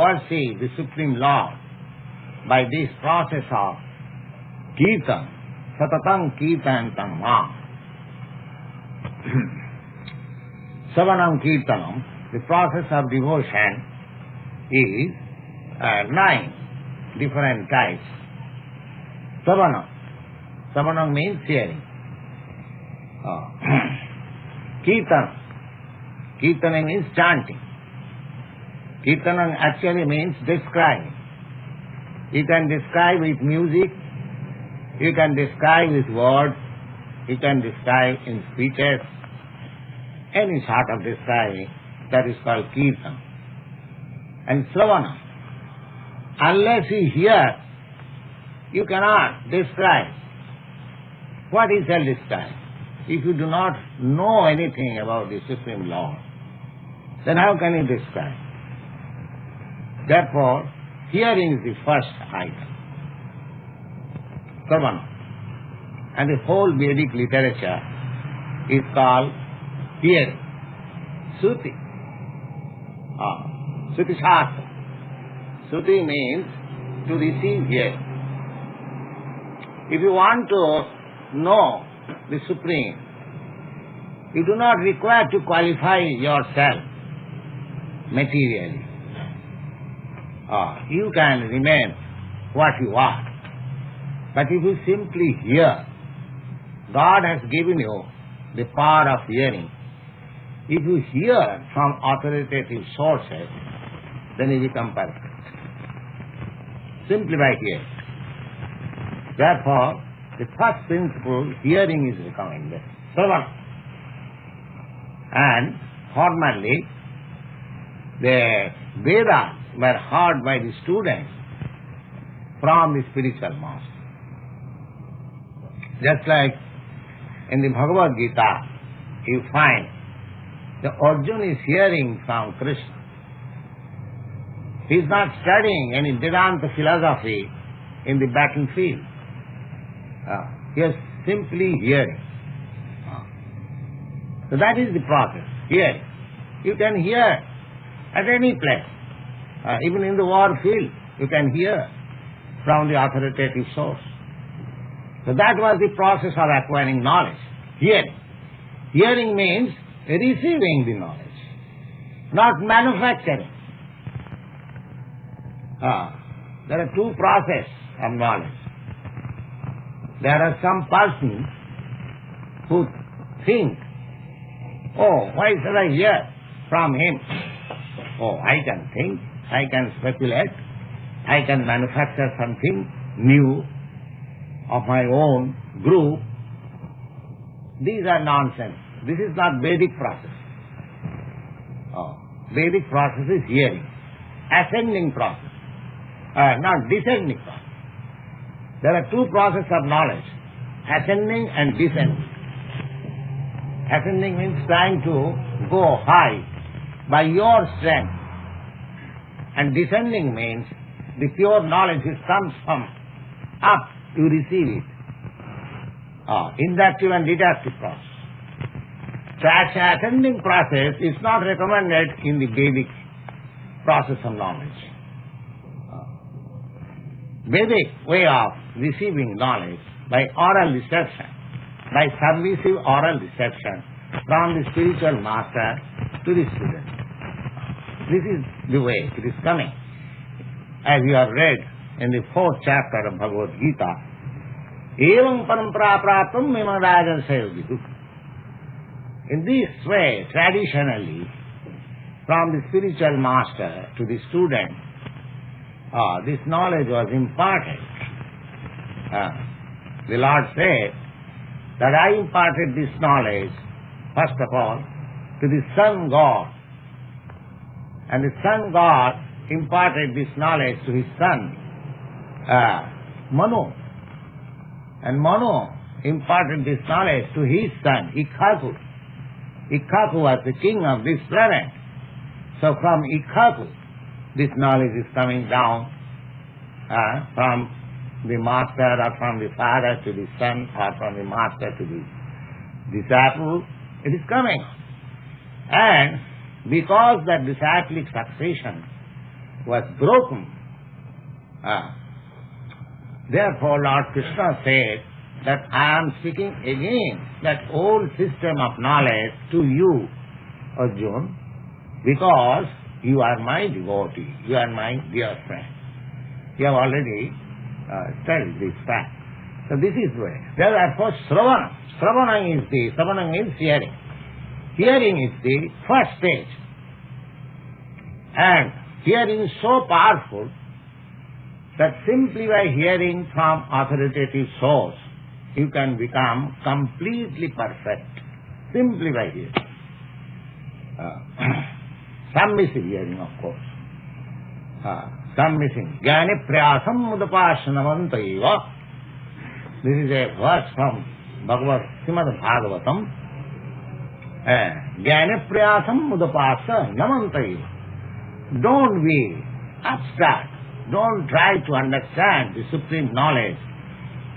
worship the Supreme Lord by this process of Kirtan, Satatam Kirtanam Ma. Sravanam Kirtanam, the process of devotion is 9 different types. Sravanam. Sravanam means hearing. Kirtan. Kirtana means chanting. Kirtana actually means describing. You can describe with music, you can describe with words, you can describe in speeches, any sort of describing, that is called Kirtan. And Sravana, unless you hear, you cannot describe. What is shall describe? If you do not know anything about the Supreme Lord, then how can you describe? Therefore, hearing is the first item. Sravana. And the whole Vedic literature is called hearing. Suti. Suti Shastra. Suti means to receive hearing. If you want to know the Supreme, you do not require to qualify yourself materially. You can remain what you are. But if you simply hear, God has given you the power of hearing. If you hear from authoritative sources, then you become perfect. Simply by hearing. Therefore, the first principle, hearing is recommended. Sravana. And formerly, the Vedas were heard by the students from the spiritual master. Just like in the Bhagavad-gītā, you find the Arjuna is hearing from Krishna. He is not studying any Vedanta philosophy in the battlefield. He is simply hearing. So that is the process, hearing. You can hear at any place. Even in the war field, you can hear from the authoritative source. So that was the process of acquiring knowledge, hearing. Hearing means receiving the knowledge, not manufacturing. There are two processes of knowledge. There are some persons who think, oh, why should I hear from him? Oh, I can think, I can speculate, I can manufacture something new of my own group. These are nonsense. This is not Vedic process. Vedic process is hearing, ascending process, not descending process. There are two processes of knowledge, ascending and descending. Ascending means trying to go high by your strength. And descending means the pure knowledge which comes from up, you receive it. Inductive and deductive process. So ascending process is not recommended in the Vedic process of knowledge. Vedic way of receiving knowledge by oral reception, by submissive oral reception from the spiritual master to the student. This is the way it is coming. As you have read in the 4th chapter of Bhagavad-gītā, evam parampara praptam mimarajan sayogitu. In this way, traditionally, from the spiritual master to the student, this knowledge was imparted. The Lord said that I imparted this knowledge, first of all, to the Sun God. And the Sun God imparted this knowledge to his son, Manu. And Manu imparted this knowledge to his son, Ikhaku. Ikhaku was the king of this planet. So from Ikhaku, this knowledge is coming down from the master or from the father to the son or from the master to the disciple. It is coming. And because that disciplic succession was broken. Therefore Lord Krishna said that I am speaking again that old system of knowledge to you, Arjuna, because you are my devotee, you are my dear friend. You have already studied this fact. So this is where. Therefore Sravanam. Sravanam is hearing. Hearing is the first stage. And hearing is so powerful that simply by hearing from authoritative source, you can become completely perfect. Simply by hearing. Submissive hearing, of course. Submissive. Jnane prayasam mudapasyanamantaiva. This is a verse from ЩrīmadBhāgavatam. Jnane prayasam mudapasyanamantaiva. Don't be abstract. Don't try to understand the supreme knowledge,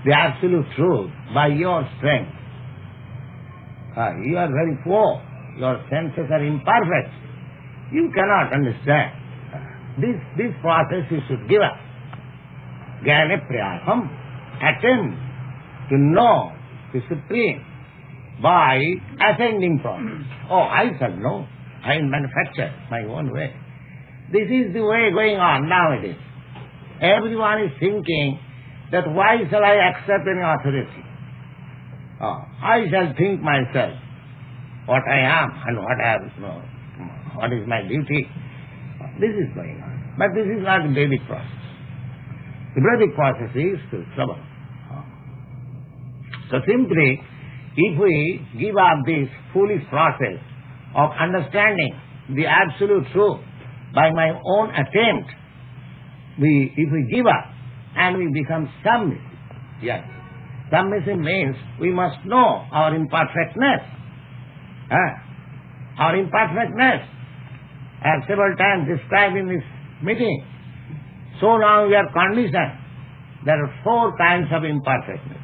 the absolute truth, by your strength. You are very poor. Your senses are imperfect. You cannot understand. This process you should give up. Jnane prayasam. Attempt to know the supreme by ascending process. Oh, I shall know. I will manufacture my own way. This is the way going on nowadays. Everyone is thinking that why shall I accept any authority? I shall think myself what I am and what is my duty. This is going on. But this is not the Vedic process. The Vedic process is to trouble. So simply, if we give up this foolish process of understanding the absolute truth by my own attempt, if we give up and we become submissive, yes. Submissive means we must know our imperfectness. Our imperfectness, I have several times described in this meeting. So long we are conditioned. There are 4 kinds of imperfectness.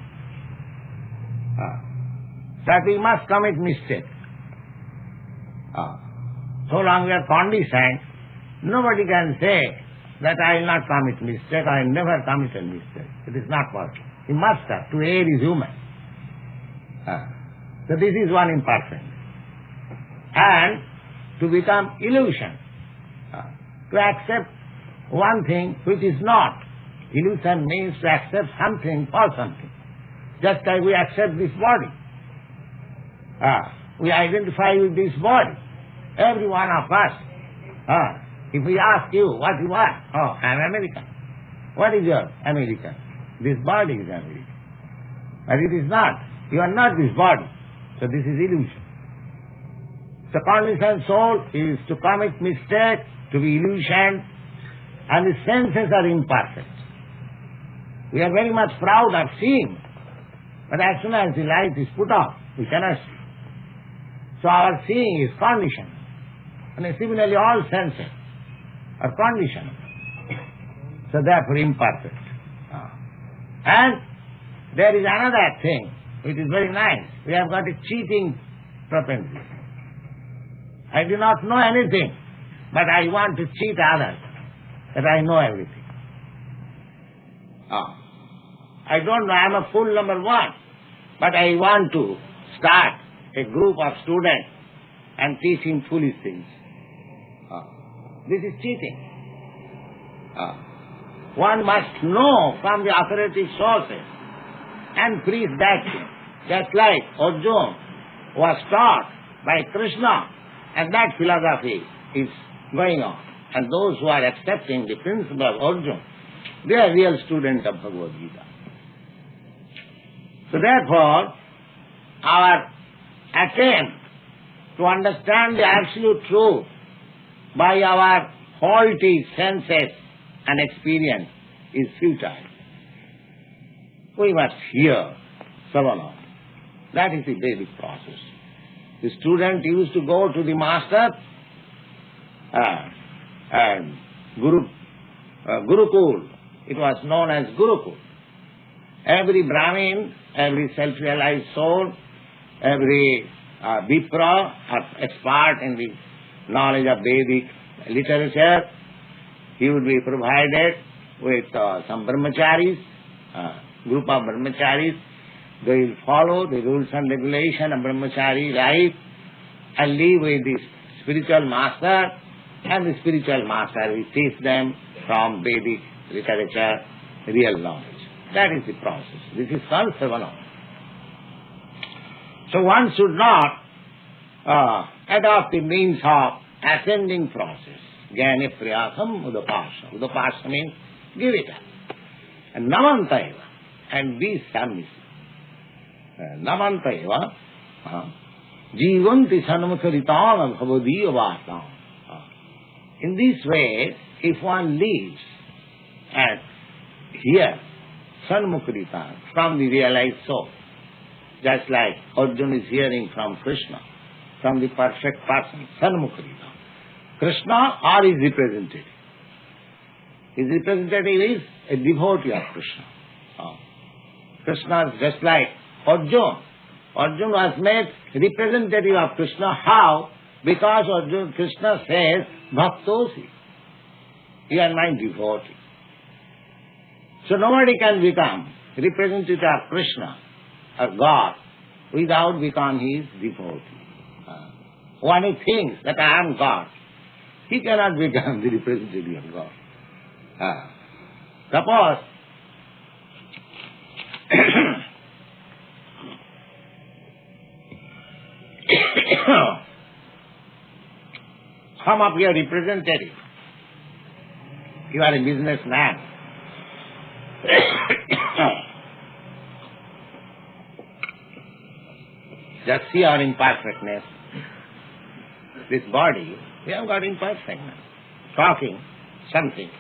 That we must commit mistake. So long we are conditioned, nobody can say that I will not commit mistake, I will never commit a mistake. It is not possible. You must have. To err is human. So this is one imperfection. And to become illusion, to accept one thing which is not. Illusion means to accept something for something. Just like we accept this body. We identify with this body. Every one of us. If we ask you what you are, I am American. What is your American? This body is American. But it is not. You are not this body. So this is illusion. The conditioned soul is to commit mistake, to be illusioned, and the senses are imperfect. We are very much proud of seeing, but as soon as the light is put on, we cannot see. So our seeing is conditioned. And similarly all senses are conditioned. So therefore imperfect. And there is another thing which is very nice. We have got a cheating propensity. I do not know anything, but I want to cheat others that I know everything. I don't know, I am a fool number 1, but I want to start a group of students and teach him foolish things. This is cheating. One must know from the authoritative sources and preach that thing. Just like Arjuna was taught by Krishna, and that philosophy is going on. And those who are accepting the principle of Arjuna, they are real students of Bhagavad Gita. So therefore, our attempt to understand the absolute truth by our faulty senses and experience is futile. We must hear Sravanam. That is the basic process. The student used to go to the master and Gurukul. It was known as Gurukul. Every Brahmin, every self-realized soul, every Vipra or expert in the knowledge of Vedic literature, he would be provided with some brahmacharis, group of brahmacharis. They will follow the rules and regulations of brahmachari life and live with the spiritual master, and the spiritual master will teach them from Vedic literature real knowledge. That is the process. This is called Sravanam. So one should not adopt the means of ascending process. Jnana priyasam udapasha. Udapasha means give it up. And namantaiva, and be submissive. Namantaiva jivanti sanmukaritāna bhavadīya vātam. In this way, if one lives at here, sanmukaritāna, from the realized soul, just like Arjuna is hearing from Krishna, from the perfect person, sanmukaritāna. Krishna or his representative. His representative is a devotee of Krishna. Krishna is just like Arjuna. Arjuna was made representative of Krishna. How? Because Krishna says, Bhaktosi. You are my devotee. So nobody can become representative of Krishna or God without becoming his devotee. When he thinks that I am God, he cannot become the representative of God. Suppose some of your representative, you are a businessman, just see our imperfectness. This body, we have got imperfectness. Talking something.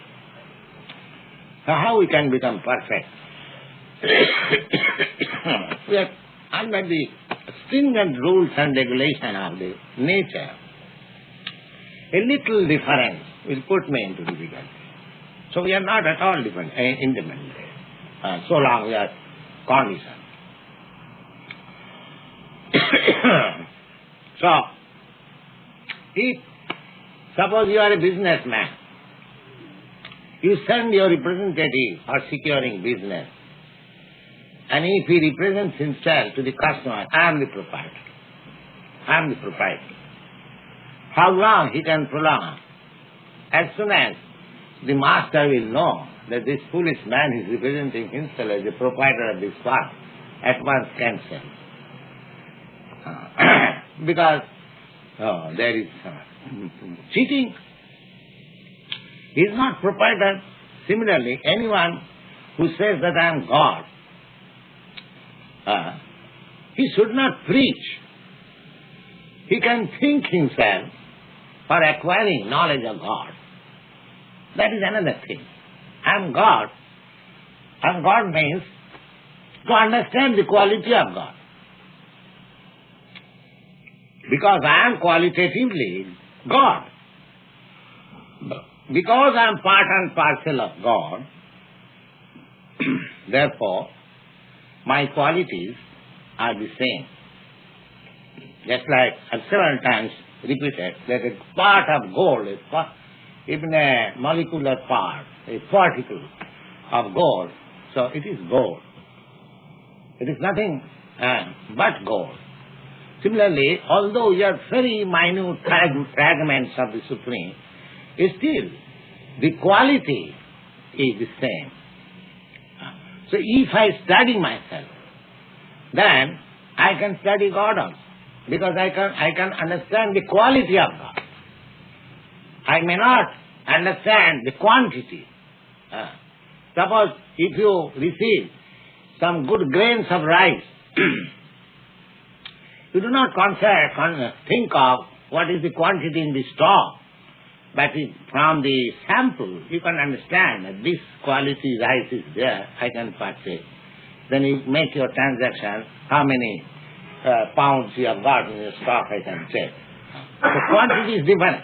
So how we can become perfect? We are under the stringent rules and regulation of the nature. A little difference will put me into difficulty. So we are not at all independent, so long we are conditioned. So, if suppose you are a businessman, you send your representative for securing business, and if he represents himself to the customer, I am the proprietor. I am the proprietor. How long he can prolong? As soon as the master will know that this foolish man is representing himself as the proprietor of this farm, at once cancel. Because there is cheating. He is not proprietor. Similarly, anyone who says that I am God, he should not preach. He can think himself for acquiring knowledge of God. That is another thing. I am God. And God means to understand the quality of God. Because I am qualitatively God. Because I am part and parcel of God, therefore, my qualities are the same. Just like I've several times repeated, that a part of gold, even a molecular part, a particle of gold, so it is gold. It is nothing but gold. Similarly, although we are very minute fragments of the Supreme, still the quality is the same. So if I study myself, then I can study God also, because I can understand the quality of God. I may not understand the quantity. Suppose if you receive some good grains of rice, you do not think of what is the quantity in the store, but from the sample you can understand that this quality rice is there, I can purchase. Then you make your transaction, how many pounds you have got in your stock, I can check. The quantity is different.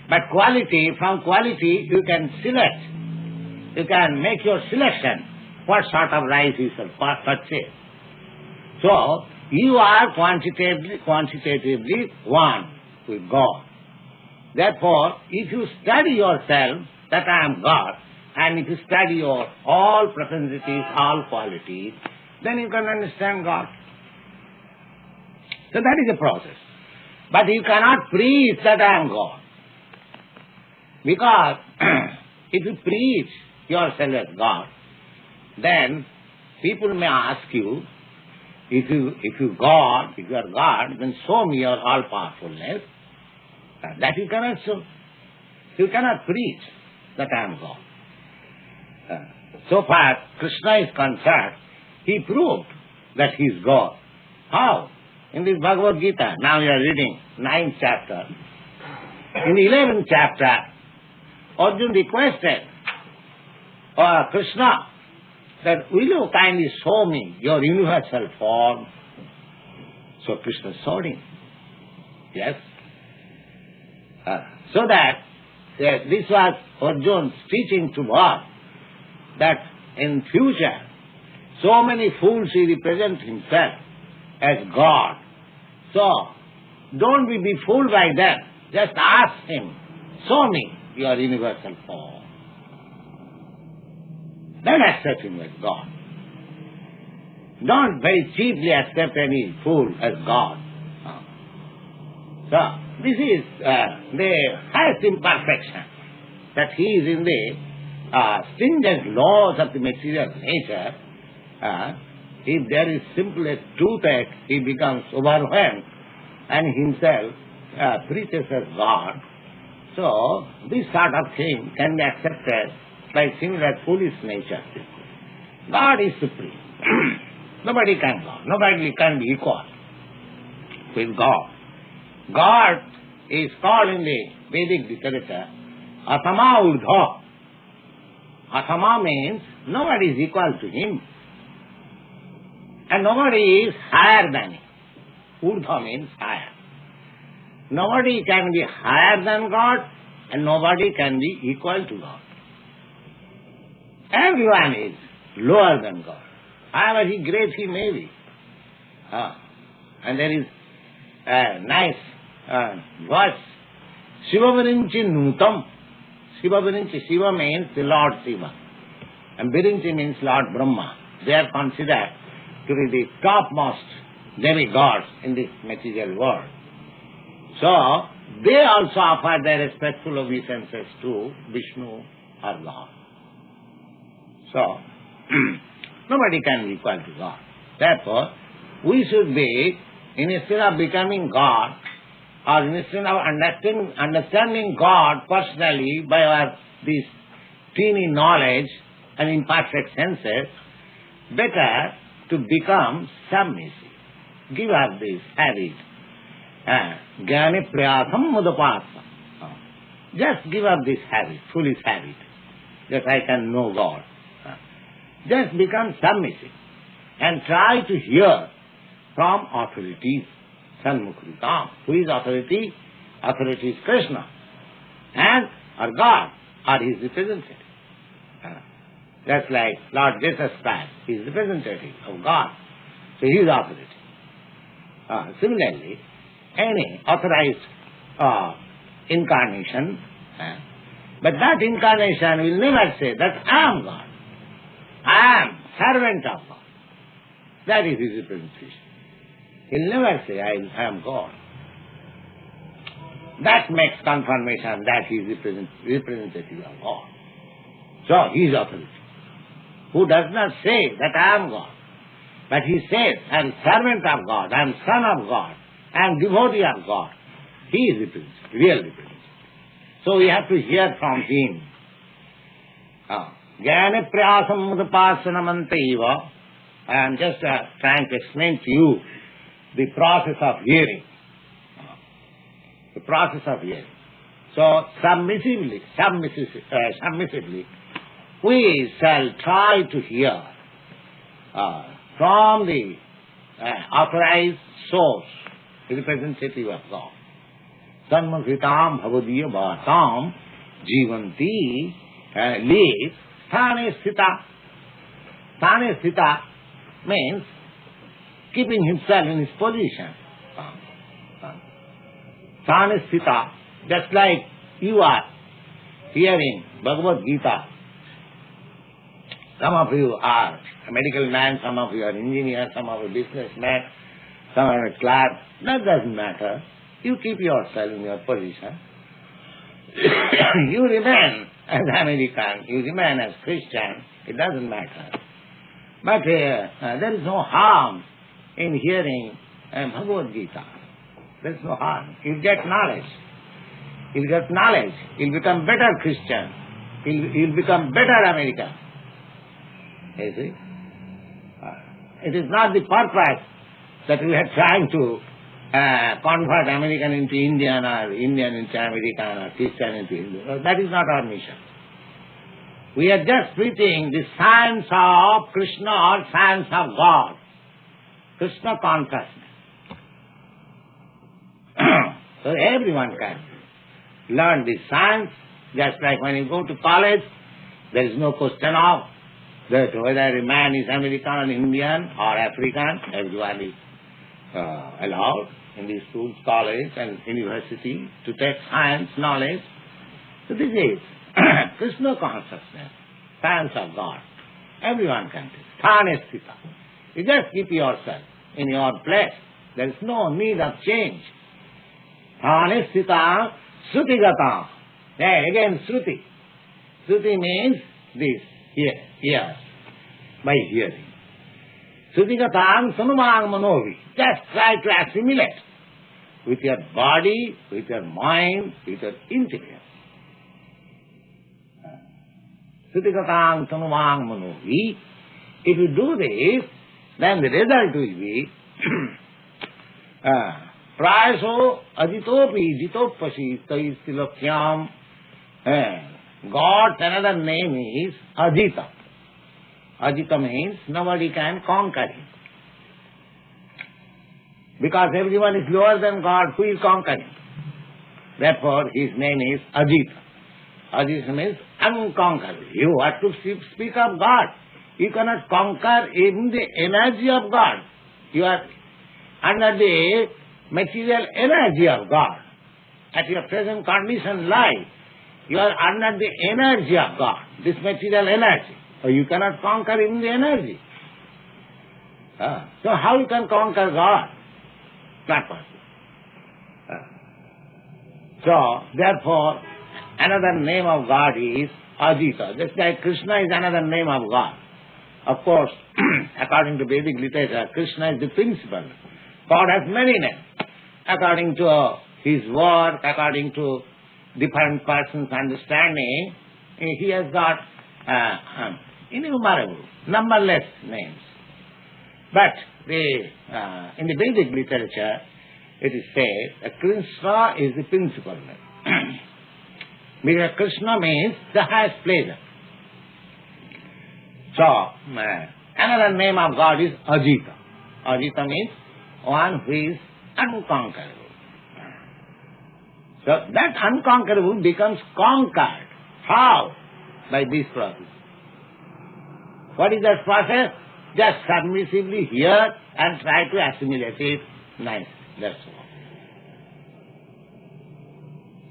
But quality, from quality you can select. You can make your selection, what sort of rice you shall purchase. So, you are quantitatively one with God. Therefore, if you study yourself, that I am God, and if you study your all propensities, all qualities, then you can understand God. So that is a process. But you cannot preach that I am God. Because if you preach yourself as God, then people may ask you, if you are God, then show me your all-powerfulness. That you cannot show. You cannot preach that I am God. So far Krishna is concerned, he proved that he is God. How? In this Bhagavad Gita, now you are reading 9th chapter. In the 11th chapter, Arjuna requested Krishna that will you kindly show me your universal form? So Krishna showed him. Yes. So that this was Arjuna's teaching to God, that in future so many fools he represents himself as God. So don't be fooled by them. Just ask him, show me your universal form. Then accept him as God. Don't very cheaply accept any fool as God. So this is the highest imperfection, that he is in the stringent laws of the material nature. If there is simply a toothache, he becomes overwhelmed and himself preaches as God. So this sort of thing can be accepted by similar foolish nature. God is supreme. Nobody can go. Nobody can be equal with God. God is called in the Vedic literature Atama Urdha. Atama means nobody is equal to him. And nobody is higher than him. Urdha means higher. Nobody can be higher than God, and nobody can be equal to God. Everyone is lower than God. However great he may be. And there is a nice verse. Shiva Virinchi Nutam. Shiva Virinchi. Shiva means the Lord Shiva. And Virinchi means Lord Brahma. They are considered to be the topmost demigods in this material world. So, they also offer their respectful obeisances to Vishnu or God. So, nobody can be equal to God. Therefore, we should be, instead of becoming God, or instead of understanding God personally by our this teeny knowledge and imperfect senses, better to become submissive. Give up this habit. Jnane prayasam mudapasa. Just give up this habit, foolish habit, that I can know God. Just become submissive and try to hear from authorities. Sanmukritam. Who is authority? Authority is Krishna and or God or his representative. Just like Lord Jesus Christ, he is representative of God. So he is authority. Similarly, any authorized incarnation, but that incarnation will never say that I am God. I am servant of God. That is his representation. He will never say I am God. That makes confirmation that he is representative of God. So he is authority. Who does not say that I am God, but he says I am servant of God, I am son of God, I am devotee of God. He is representative, real representative. So we have to hear from him. Jnane prayasam mudapasanamantiva. I am just trying to explain to you the process of hearing. The process of hearing. So submissively, we shall try to hear from the authorized source, representative of God. Sanmukritam bhavadiya bhatam jivanti lives sthane sthita. Sthane sthita means keeping himself in his position. Sthane sthita, just like you are hearing Bhagavad Gita. Some of you are a medical man, some of you are engineers, some of you are businessmen, some are a clerk. That doesn't matter. You keep yourself in your position. You remain as American, you remain as Christian, it doesn't matter. But there is no harm in hearing Bhagavad Gita. There is no harm. You'll get knowledge. You'll get knowledge. You'll become better Christian. You'll become better American. You see? It is not the purpose that we are trying to convert American into Indian or Indian into American or Christian into Hindu. That is not our mission. We are just preaching the science of Krishna or science of God. Krishna Consciousness. So everyone can learn this science, just like when you go to college, there is no question of that whether a man is American or Indian or African, everyone is allowed in these schools, college and university to take science knowledge. So this is Krishna Consciousness, science of God. Everyone can take. Sthanestita. You just keep yourself in your place. There is no need of change. Sthanestita Shrutigata. There again Shruti. Shruti means this, ears, by hearing. Shrutigataṁ samamāṁ manovi. Just try to assimilate with your body, with your mind, with your intellect. Shrutigataṁ samamāṁ manovi. If you do this, then the result will be prayaso aditopi jitopasi taistilokyam. God's another name is Ajita. Ajita means nobody can conquer him. Because everyone is lower than God, who will conquer him? Therefore, his name is Ajita. Ajita means unconquerable. You have to speak of God. You cannot conquer even the energy of God. You are under the material energy of God. At your present condition life, you are under the energy of God, this material energy. So you cannot conquer even the energy. So how you can conquer God? Not possible. So therefore, another name of God is Ajita. Just like Krishna is another name of God. Of course, according to Vedic literature, Krishna is the principal. God has many names. According to his work, according to different persons' understanding, he has got innumerable, numberless names. But in the Vedic literature, it is said that Krishna is the principal name. Because Krishna means the highest pleasure. So, another name of God is Ajita. Ajita means one who is unconquerable. So, that unconquerable becomes conquered. How? By this process. What is that process? Just submissively hear and try to assimilate it nicely. That's all.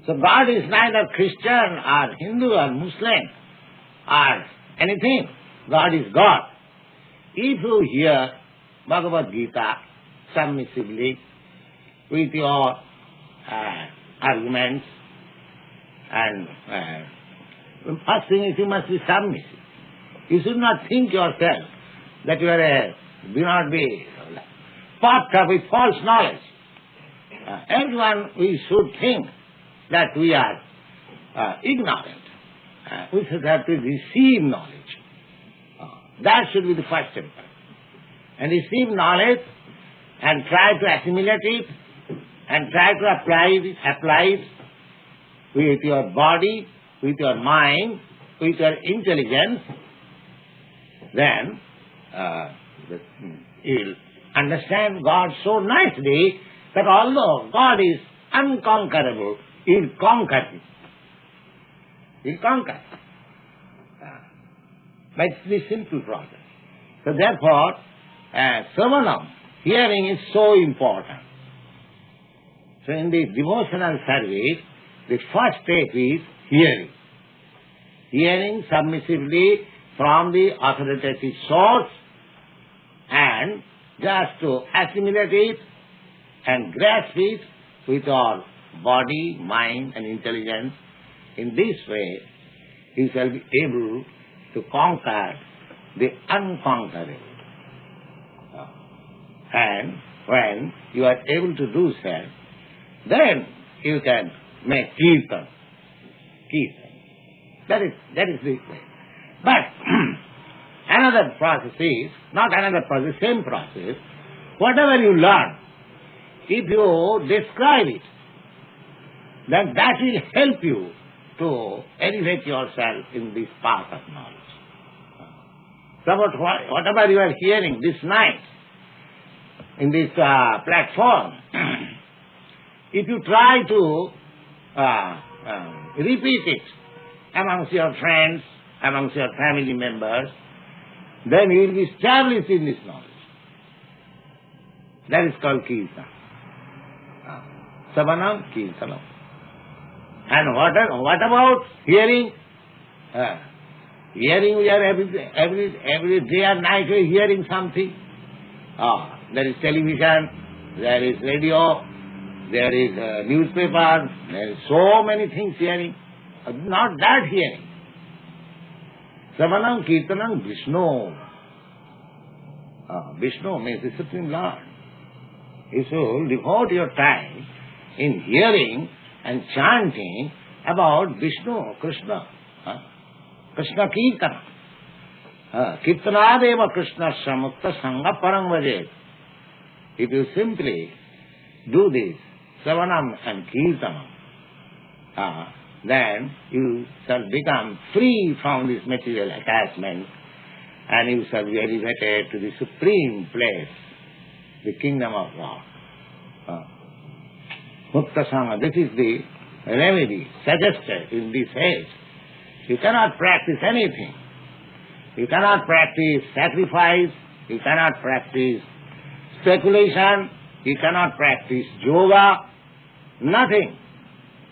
So God is neither Christian or Hindu or Muslim or anything. God is God. If you hear Bhagavad Gita submissively with your arguments, and first thing is you must be submissive. You should not think yourself that you are do not be puffed up with false knowledge. Everyone, we should think that we are ignorant. We should have to receive knowledge. That should be the first step. And receive knowledge and try to assimilate it and try to apply it with your body, with your mind, with your intelligence. Then you'll understand God so nicely that although God is unconquerable, He'll conquer it. He'll conquer. But it's the simple process. So therefore, Sravanam, hearing is so important. So in the devotional service, the first step is hearing. hearing submissively from the authoritative source and just to assimilate it and grasp it with our body, mind and intelligence. In this way, you shall be able to conquer the unconquerable. And when you are able to do so, then you can make Kirtan. That is the way. But another process is, not another process, same process, whatever you learn, if you describe it, then that will help you to elevate yourself in this path of knowledge. So whatever you are hearing this night, in this platform, if you try to repeat it amongst your friends, amongst your family members, then you will be established in this knowledge. That is called Kirtan. Sravanam, Krirtanam. And what about hearing? Hearing, we are every day and night we are hearing something. There is television, there is radio, there is newspaper, there is so many things hearing. Not that hearing. Sravanam, Kirtanam, Vishnu. Vishnu means the Supreme Lord. You should devote your time in hearing and chanting about Vishnu, Krishna. Krishna Kirtanam. Kirtanadeva KṛṣṇatheSupremePersonalityofGodhead Sangha Parang Vajet. If you simply do this, Sravanam and Kirtanam, then you shall become free from this material attachment and you shall be elevated to the supreme place, the kingdom of God. Mukta Sangha, this is the remedy suggested in this age. You cannot practice anything. You cannot practice sacrifice, you cannot practice speculation, you cannot practice yoga, nothing.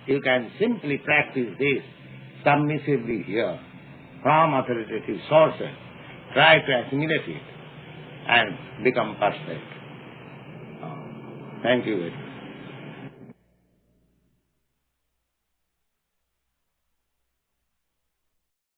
You can simply practice this submissively here from authoritative sources. Try to assimilate it and become perfect. Thank you very much.